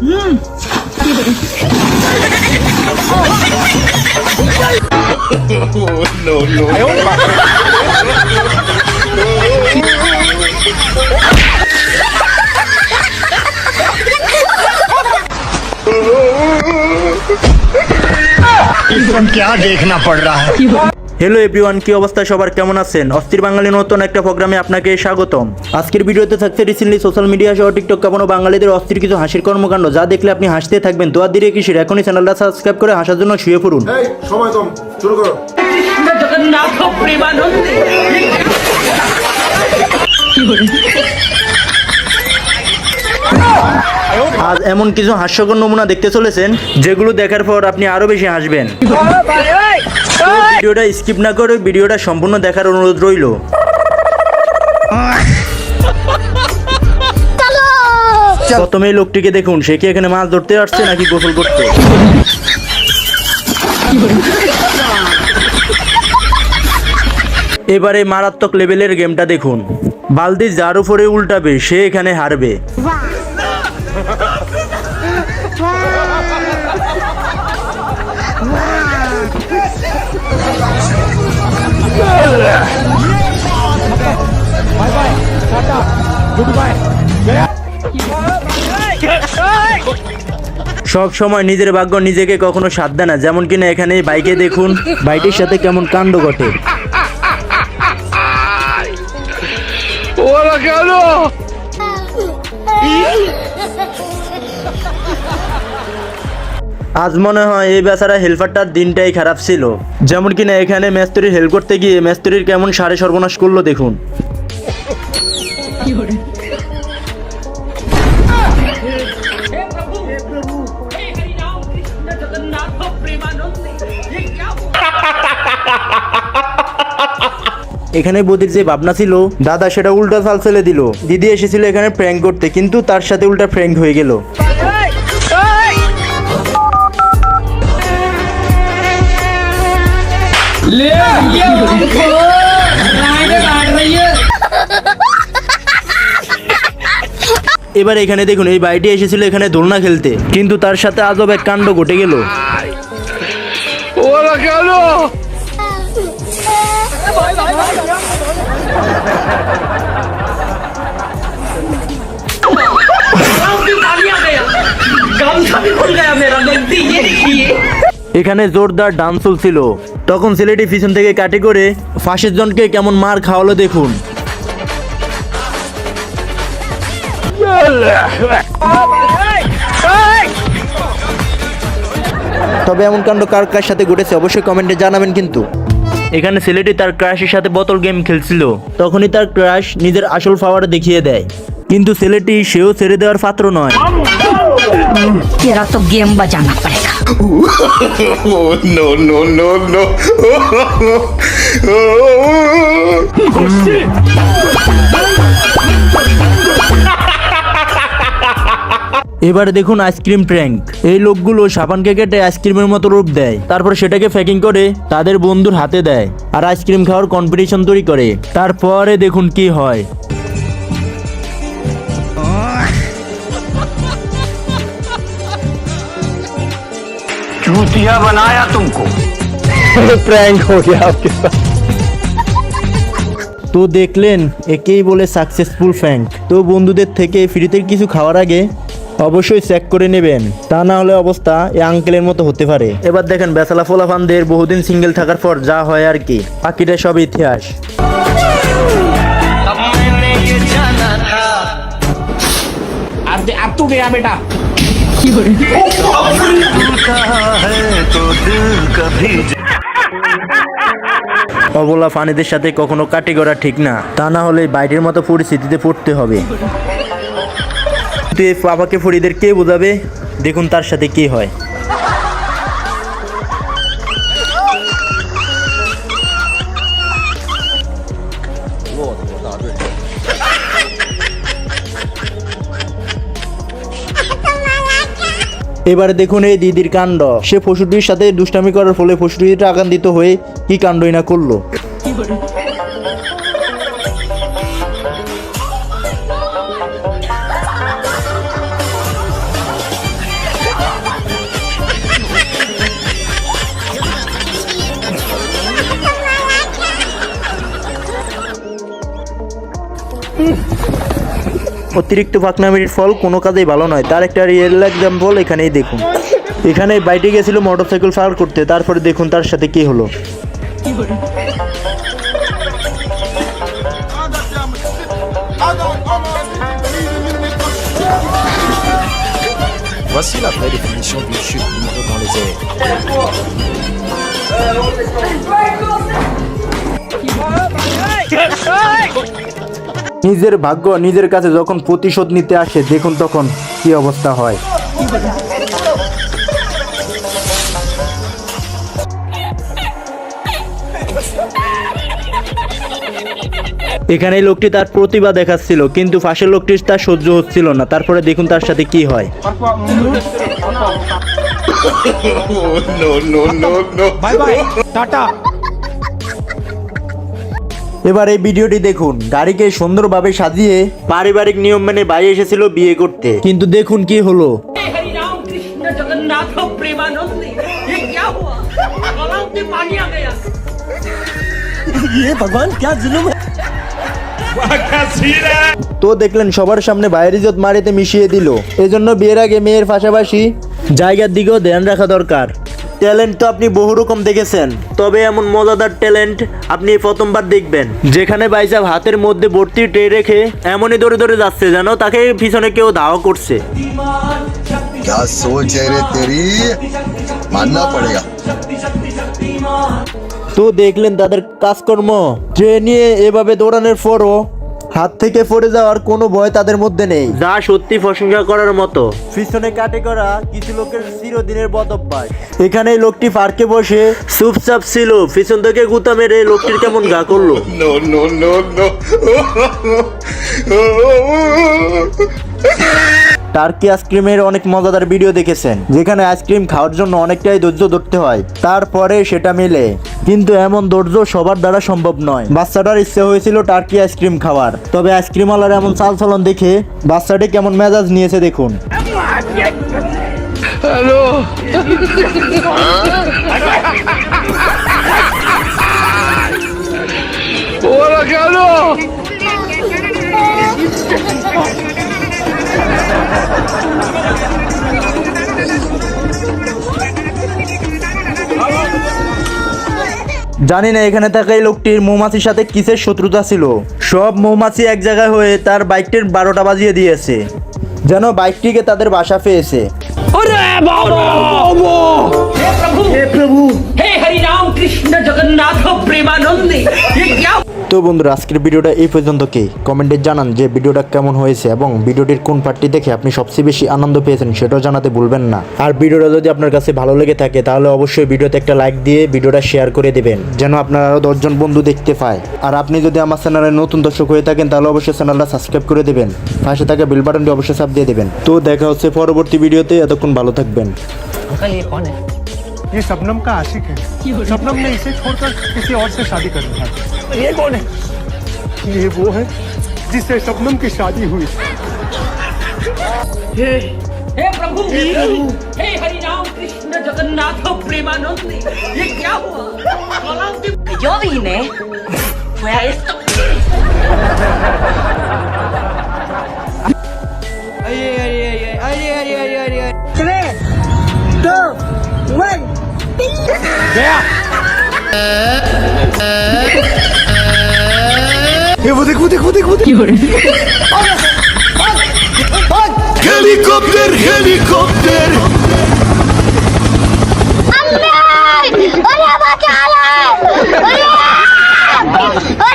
क्या देखना पड़ रहा है। হ্যালো এভরিওয়ান, কি অবস্থা সবার, কেমন আছেন? অস্থির বাঙালি নতুন একটা প্রোগ্রামে আপনাকে স্বাগতম। আজকের ভিডিওতে থাকছে রিসেন্টলি সোশ্যাল মিডিয়া সহ টিকটক কাঁপানো বাঙালিদের অস্থির কিছু হাসির কর্মকাণ্ড, যা দেখলে আপনি হাসতে থাকবেন। তো আর দেরি কিসের, এখনই চ্যানেলটা সাবস্ক্রাইব করে হাসার জন্য শুয়ে পড়ুন। সময় কম, শুরু করো। আজ এমন কিছু হাস্যকর নমুনা দেখতে চলেছেন যেগুলো দেখার পর আপনি আরো বেশি হাসবেন। ভিডিওটা স্কিপ না করে ভিডিওটা সম্পূর্ণ দেখার অনুরোধ রইল। প্রথমে এই লোকটিকে দেখুন, সে কি এখানে মাছ ধরতে আসছে নাকি গোসল করতে? এবারে মারাত্মক লেভেলের গেমটা দেখুন। বালতি যার উপরে উল্টাবে সে এখানে হারবে। সব সময় নিজের ভাগ্য নিজেকে কখনো সাথ দেয় না, যেমন কিনা এখানে বাইকে দেখুন, বাইকের সাথে কেমন কাণ্ড ঘটে। আজ মনে হয় এই বেচারা হেল্পারটার দিনটাই খারাপ ছিল, যেমন কিনা এখানে মেস্তুরির হেল্প করতে গিয়ে মেস্তুরির কেমন সাড়ে সর্বনাশ করলো দেখুন। এখানে বদির যে ভাবনা ছিল দাদা, সেটা উল্টা চাল ফেলে দিল। দিদি এসেছিল এখানে প্র্যাঙ্ক করতে, কিন্তু তার সাথে উল্টা প্র্যাঙ্ক হয়ে গেল। এবার এখানে দেখুন, এই বাইটি এসেছিল এখানে দোলনা খেলতে, কিন্তু তার সাথে আজব এক কাণ্ড ঘটে গেল। এখানে জোরদার ডান্স চলছিল, তখন ছেলেটি পিছন থেকে কাটি করে ফাঁসের জনকে কেমন মার খাওয়ালো দেখুন। তবে এমন কাণ্ড কার কার সাথে ঘটেছে অবশ্যই কমেন্টে জানাবেন। কিন্তু এখানে ছেলেটি তার ক্রাশের সাথে বোতল গেম খেলছিল, তখনই তার ক্রাশ নিজের আসল পাওয়ার দেখিয়ে দেয়, কিন্তু ছেলেটি সেও ছেড়ে দেওয়ার পাত্র নয়। तेरा तो गेम बजाना पड़ेगा। No no no no. এবারে দেখুন আইসক্রিম প্র্যাঙ্ক। এই লোকগুলো সাবানকে কেটে আইসক্রিমের মতো রূপ দেয়, তারপর সেটাকে প্যাকিং করে তাদের বন্ধুর হাতে দেয় আর আইসক্রিম খাওয়ার কম্পিটিশন তৈরি করে। তারপরে দেখুন কি হয়। चूतिया बनाया तुमको। प्रैंक हो गया आपके साथ। তো দেখলেন, একেই বলে সাকসেসফুল প্র্যাঙ্ক। তো বন্ধুদের থেকে ফ্রিতে কিছু খাওয়ার আগে অবশ্যই চেক করে নেবেন, তা না হলে অবস্থা এই আঙ্কেলের মতো হতে পারে। এবার দেখেন বেচালা ফোলাফানদের বহুদিন সিঙ্গেল থাকার পর যা হয় আর কি, বাকিটা সব ইতিহাস। अब तू गया बेटा। অবলা ফানিদের সাথে কখনো কাটি করা ঠিক না, তা না হলে বাইরের মতো পরিস্থিতিতে পড়তে হবে। তুই বাবাকে ফরিদের কে বোঝাবে, দেখুন তার সাথে কি হয়। এবারে দেখুন এই দিদির কাণ্ড। সে পশুটির সাথে দুষ্টামি করার ফলে পশুটিটা আকান্দিত হয়ে কি কাণ্ডই না করলো। অতিরিক্ত ফাঁকনামির ফল কোনো কাজেই ভালো নয়, তার একটা রিয়েল এক্সাম্পল এখানেই দেখুন। এখানে বাইরে গেছিল মোটরসাইকেল পার করতে, তারপরে দেখুন তার সাথে কি হলো। Voici la vraie définition d'une chute libre dans les airs. নিজের ভাগ্য নিজের কাছে যখন প্রতিশোধ নিতে আসে দেখুন তখন কি অবস্থা হয়। এখানে এই লোকটি তার প্রতিভা দেখাচ্ছিল, কিন্তু পাশের লোকটির তার সহ্য হচ্ছিল না। তারপরে দেখুন তার সাথে কি হয়। No, no, no, no. Bye bye, Tata. এবার এই ভিডিওটি দেখুন। গাড়িকে সুন্দরভাবে সাজিয়ে পারিবারিক নিয়ম মেনে ভাই এসেছিল বিয়ে করতে, কিন্তু দেখুন কি হলো। हरि राम कृष्ण जगन्नाथ प्रेमानंद ये क्या हुआ गलाव में पानी आ गया তো দেখলেন সবার সামনে ভাইয়ের ইজ্জত মারিতে মিশিয়ে দিল। এজন্য বিয়ের আগে মেয়ের পাশাপাশি জায়গার দিকেও ধ্যান রাখা দরকার। ট্যালেন্ট তো আপনি বহু রকম দেখেছেন, তবে এমন মজাদার ট্যালেন্ট আপনি প্রথমবার দেখবেন, যেখানে বাইসাব হাতের মধ্যে ভর্তি ট্রে রেখে এমনই দৌড়ে দৌড়ে যাচ্ছে যেন তাকে পিছনে কেউ ধাওয়া করছে। क्या सोच है रे तेरी मानना पड़ेगा। তো দেখলেন তাদের কাজকর্ম, ট্রে নিয়ে এভাবে দৌড়ানোর পরও হাত থেকে পড়ে যাওয়ার কোনো ভয় তাদের মধ্যে নেই, যা সত্যি প্রশংসা করার মতো। পিছনে কাটে করা কিছু লোকের চিরদিনের বদ অভ্যাস। এখানে এই লোকটি পার্কে বসে চুপচাপ ছিল, পিছন থেকে গুতা মেরে লোকটির কেমন গা করলো। No, no, no, no. Turkey আইসক্রিমের অনেক মজাদার ভিডিও দেখেছেন, যেখানে আইসক্রিম খাওয়ার জন্য অনেকটাই ধৈর্য ধরতে হয়, তারপরে সেটা মেলে। কিন্তু এমন ধৈর্য সবার দ্বারা সম্ভব নয়। বাচ্চাটার ইচ্ছে হয়েছিল টার্কি আইসক্রিম খাওয়ার, তবে আইসক্রিমওয়ালার এমন চালচলন দেখে বাচ্চাটি কেমন মেজাজ নিয়েছে দেখুন। জানি না এখানে থাকা এই লোকটির মৌমাছির সাথে কিসের শত্রুতা ছিল। সব মৌমাছি এক জায়গায় হয়ে তার বাইকটির 12টা বাজিয়ে দিয়েছে, যেন বাইকটিকে তাদের বাসা পেয়েছে। हे प्रभु हे हरि राम कृष्ण जगन्नाथ प्रेमानंद ये क्या তো বন্ধুরা, আজকের ভিডিওটা এই পর্যন্তই। কমেন্টে জানান যে ভিডিওটা কেমন হয়েছে এবং ভিডিওটির কোন পার্টটি দেখে আপনি সবচেয়ে বেশি আনন্দ পেয়েছেন সেটাও জানাতে ভুলবেন না। আর ভিডিওটা যদি আপনার কাছে ভালো লেগে থাকে তাহলে অবশ্যই ভিডিওতে একটা লাইক দিয়ে ভিডিওটা শেয়ার করে দেবেন, যেন আপনার আরও 10 জন বন্ধু দেখতে পায়। আর আপনি যদি আমার চ্যানেলে নতুন দর্শক হয়ে থাকেন তাহলে অবশ্যই চ্যানেলটা সাবস্ক্রাইব করে দেবেন, পাশে থাকা বেল বাটনটি অবশ্যই চাপ দিয়ে দেবেন। তো দেখা হচ্ছে পরবর্তী ভিডিওতে, এতক্ষণ ভালো থাকবেন। ये शबनम का आशिक है। शबनम ने इसे छोड़कर किसी और से शादी कर लिया। ये कौन है? ये वो है जिससे शबनम की शादी हुई। हे प्रभु हे हरि राम कृष्ण जगन्नाथ प्रेमानंद ये क्या हुआ गलाव में Yo vine fue a esto. ये वो देख वो देख वो देख वो देख। Helicopter, helicopter. ¡Oye, bacala! ¡Oye!